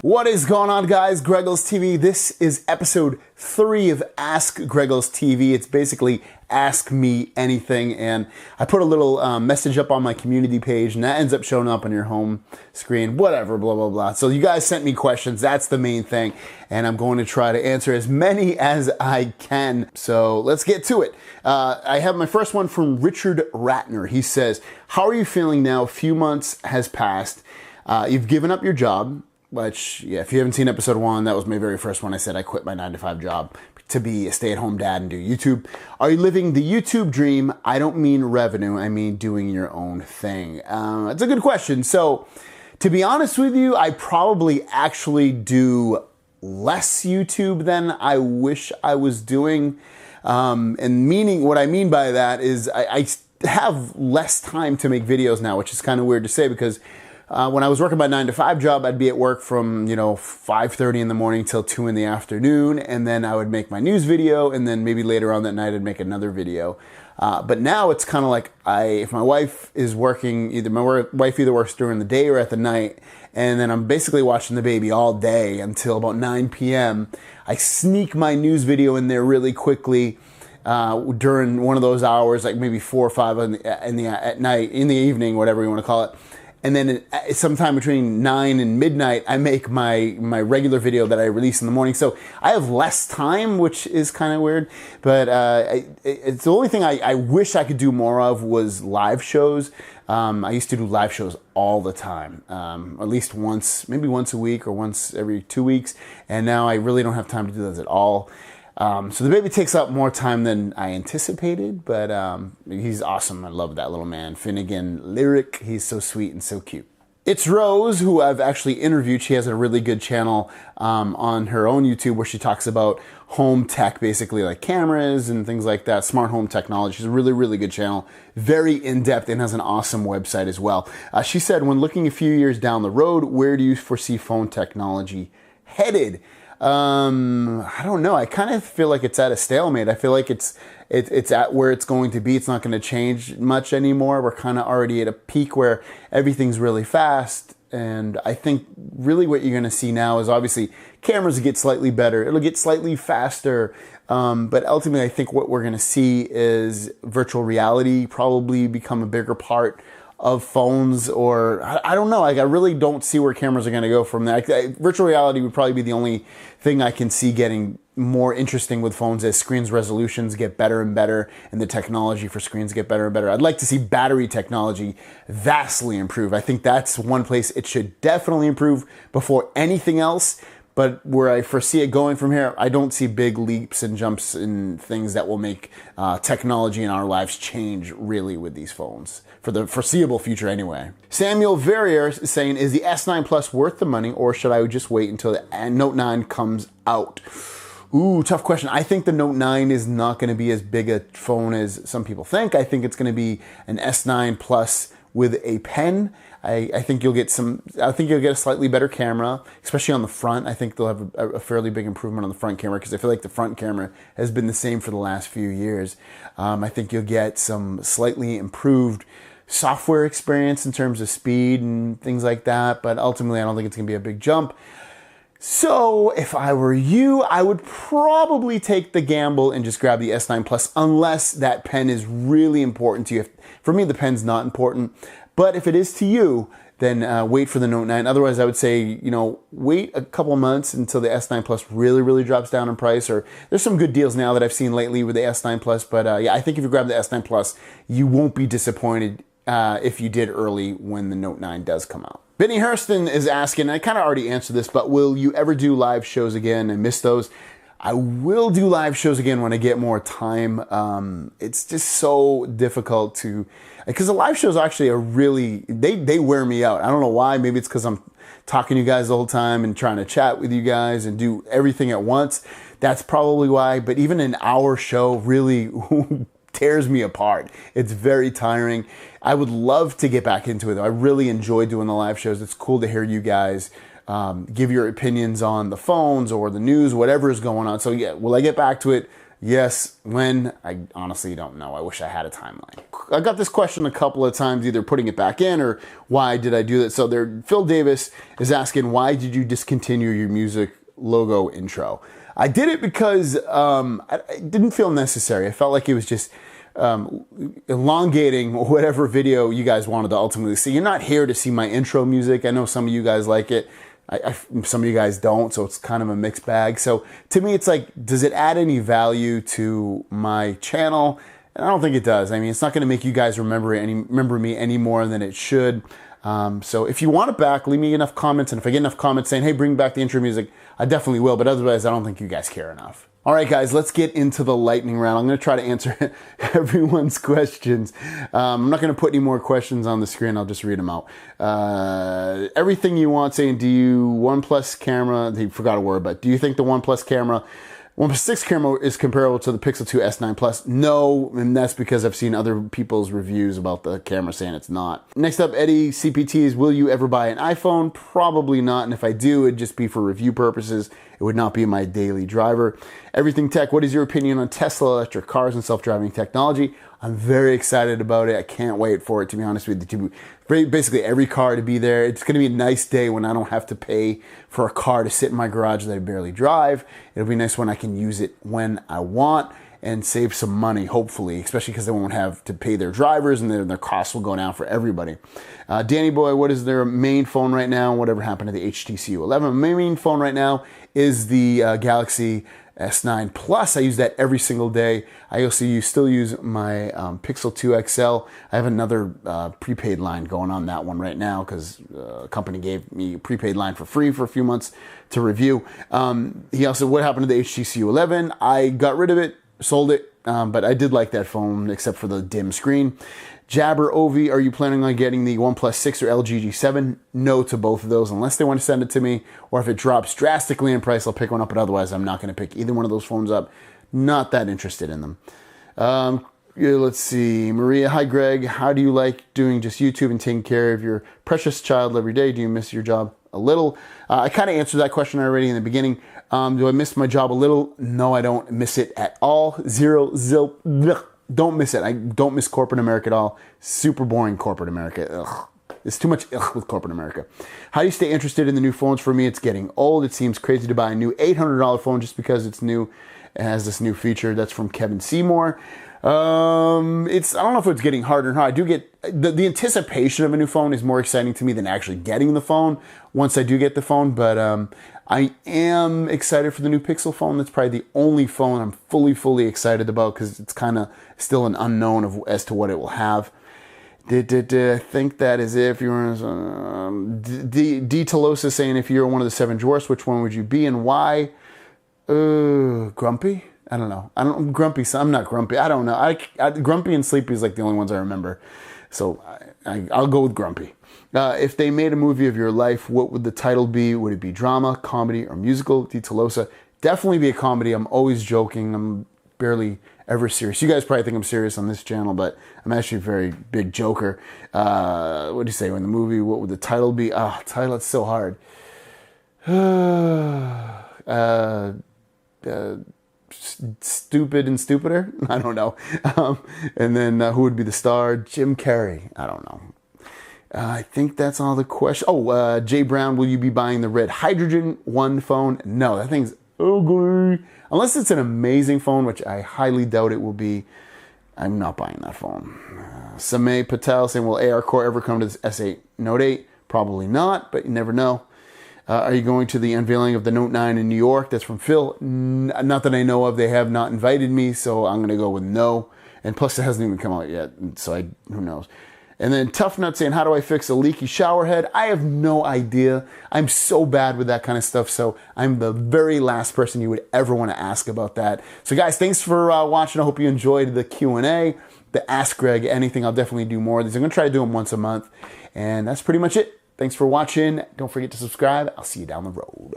What is going on, guys? GregglesTV. This is episode 3 of Ask GregglesTV. It's basically Ask Me Anything, and I put a little message up on my community page, and that ends up showing up on your home screen, whatever, blah, blah, blah. So you guys sent me questions. That's the main thing, and I'm going to try to answer as many as I can. So let's get to it. I have my first one from Richard Ratner. He says, how are you feeling now? A few months has passed. You've given up your job. Which, yeah, if you haven't seen episode 1, that was my very first one. I said I quit my 9-to-5 job to be a stay-at-home dad and do YouTube. Are you living the YouTube dream? I don't mean revenue. I mean doing your own thing. That's a good question. So, to be honest with you, I probably actually do less YouTube than I wish I was doing. And meaning, what I mean by that is I have less time to make videos now, which is kind of weird to say because when I was working my 9-to-5 job, I'd be at work from, 5:30 in the morning till 2 in the afternoon, and then I would make my news video, and then maybe later on that night I'd make another video. But now it's kind of like if my wife is working, my wife either works during the day or at the night, and then I'm basically watching the baby all day until about 9 p.m. I sneak my news video in there really quickly during one of those hours, like maybe 4 or 5 at night, in the evening, whatever you want to call it. And then sometime between 9 and midnight, I make my regular video that I release in the morning. So I have less time, which is kind of weird. But it's the only thing I wish I could do more of was live shows. I used to do live shows all the time, at least maybe once a week or once every 2 weeks. And now I really don't have time to do those at all. So the baby takes up more time than I anticipated, but he's awesome. I love that little man. Finnegan Lyric, he's so sweet and so cute. It's Rose, who I've actually interviewed. She has a really good channel on her own YouTube where she talks about home tech, basically like cameras and things like that, smart home technology. She's a really, really good channel, very in-depth, and has an awesome website as well. She said, when looking a few years down the road, where do you foresee phone technology headed? I don't know. I kind of feel like it's at a stalemate. I feel like it's at where it's going to be. It's not going to change much anymore. We're kind of already at a peak where everything's really fast. And I think really what you're going to see now is obviously cameras get slightly better. It'll get slightly faster. But ultimately, I think what we're going to see is virtual reality probably become a bigger part of phones, or I don't know. Like, I really don't see where cameras are going to go from that. Virtual reality would probably be the only thing I can see getting more interesting with phones as screens resolutions get better and better and the technology for screens get better and better. I'd like to see battery technology vastly improve. I think that's one place it should definitely improve before anything else. But where I foresee it going from here, I don't see big leaps and jumps in things that will make technology in our lives change really with these phones, for the foreseeable future anyway. Samuel Verrier is saying, is the S9 Plus worth the money, or should I just wait until the Note 9 comes out? Ooh, tough question. I think the Note 9 is not going to be as big a phone as some people think. I think it's going to be an S9 Plus with a pen. I think you'll get a slightly better camera, especially on the front. I think they'll have a fairly big improvement on the front camera because I feel like the front camera has been the same for the last few years. I think you'll get some slightly improved software experience in terms of speed and things like that, but ultimately I don't think it's going to be a big jump. So if I were you, I would probably take the gamble and just grab the S9 Plus unless that pen is really important to you. For me, the pen's not important. But if it is to you, then wait for the Note 9. Otherwise, I would say, wait a couple months until the S9 Plus really, really drops down in price. Or there's some good deals now that I've seen lately with the S9 Plus. But yeah, I think if you grab the S9 Plus, you won't be disappointed if you did early when the Note 9 does come out. Benny Hurston is asking, I kind of already answered this, but will you ever do live shows again? I miss those. I will do live shows again when I get more time. It's just so difficult because the live shows actually are really, they wear me out. I don't know why. Maybe it's because I'm talking to you guys the whole time and trying to chat with you guys and do everything at once. That's probably why. But even an hour show really tears me apart. It's very tiring. I would love to get back into it, though. I really enjoy doing the live shows. It's cool to hear you guys give your opinions on the phones or the news, whatever is going on. So yeah, will I get back to it? Yes. When? I honestly don't know. I wish I had a timeline. I got this question a couple of times, either putting it back in or why did I do that? So there, Phil Davis is asking, why did you discontinue your music logo intro? I did it because it didn't feel necessary. I felt like it was just elongating whatever video you guys wanted to ultimately see. You're not here to see my intro music. I know some of you guys like it. Some of you guys don't, so it's kind of a mixed bag. So to me, it's like, does it add any value to my channel? And I don't think it does. I mean, it's not going to make you guys remember me any more than it should. So if you want it back, leave me enough comments. And if I get enough comments saying, hey, bring back the intro music, I definitely will. But otherwise, I don't think you guys care enough. All right, guys, let's get into the lightning round. I'm going to try to answer everyone's questions. I'm not going to put any more questions on the screen. I'll just read them out. Everything you want, saying, do you OnePlus camera, they forgot a word, but do you think the OnePlus 6 camera is comparable to the Pixel 2 S9 Plus? No, and that's because I've seen other people's reviews about the camera saying it's not. Next up, Eddie CPTs, will you ever buy an iPhone? Probably not, and if I do, it'd just be for review purposes. It would not be my daily driver. Everything Tech, what is your opinion on Tesla electric cars and self-driving technology? I'm very excited about it. I can't wait for it, to be honest with you. Basically every car to be there. It's going to be a nice day when I don't have to pay for a car to sit in my garage that I barely drive. It'll be nice when I can use it when I want and save some money, hopefully, especially because they won't have to pay their drivers and their costs will go down for everybody. Danny Boy, what is their main phone right now? Whatever happened to the HTC U12? My main phone right now is the Galaxy S9 Plus. I use that every single day. I also still use my Pixel 2 XL. I have another prepaid line going on that one right now because a company gave me a prepaid line for free for a few months to review. He also, what happened to the HTC U11? I got rid of it, sold it, but I did like that phone except for the dim screen. Jabber Ovi, are you planning on getting the OnePlus 6 or LG G7? No to both of those unless they want to send it to me, or if it drops drastically in price, I'll pick one up, but otherwise I'm not going to pick either one of those phones up. Not that interested in them. Let's see. Maria, hi Greg, how do you like doing just YouTube and taking care of your precious child every day? Do you miss your job a little? I kind of answered that question already in the beginning. Do I miss my job a little? No, I don't miss it at all. Don't miss it. I don't miss corporate America at all. Super boring corporate America. Ugh. There's too much with corporate America. How do you stay interested in the new phones? For me, it's getting old. It seems crazy to buy a new $800 phone just because it's new. It has this new feature. That's from Kevin Seymour. I don't know if it's getting harder and harder. I do get the anticipation of a new phone is more exciting to me than actually getting the phone once I do get the phone. But I am excited for the new Pixel phone. That's probably the only phone I'm fully excited about because it's kind of still an unknown as to what it will have. I think that is it. If you were D Tolosa saying, if you're one of the 7 dwarfs, which one would you be and why? Grumpy? I don't know. I'm grumpy, so I'm not grumpy. I don't know. Grumpy and Sleepy is like the only ones I remember. So I'll go with Grumpy. If they made a movie of your life, what would the title be? Would it be drama, comedy, or musical? D Tolosa. Definitely be a comedy. I'm always joking. I'm barely ever serious. You guys probably think I'm serious on this channel, but I'm actually a very big joker. What do you say? In the movie, what would the title be? Title, it's so hard. Stupid and Stupider? I don't know. And then who would be the star? Jim Carrey. I don't know. I think that's all the questions. Jay Brown, will you be buying the Red Hydrogen 1 phone? No, that thing's ugly. Unless it's an amazing phone, which I highly doubt it will be, I'm not buying that phone. Samay Patel saying, will AR Core ever come to this S8 Note 8? Probably not, but you never know. Are you going to the unveiling of the Note 9 in New York? That's from Phil. Not that I know of. They have not invited me, so I'm going to go with no. And plus, it hasn't even come out yet, so who knows. And then Tough Nut saying, how do I fix a leaky shower head? I have no idea. I'm so bad with that kind of stuff, so I'm the very last person you would ever want to ask about that. So guys, thanks for watching. I hope you enjoyed the Q&A, the Ask Greg Anything. I'll definitely do more of these. I'm going to try to do them once a month. And that's pretty much it. Thanks for watching. Don't forget to subscribe. I'll see you down the road.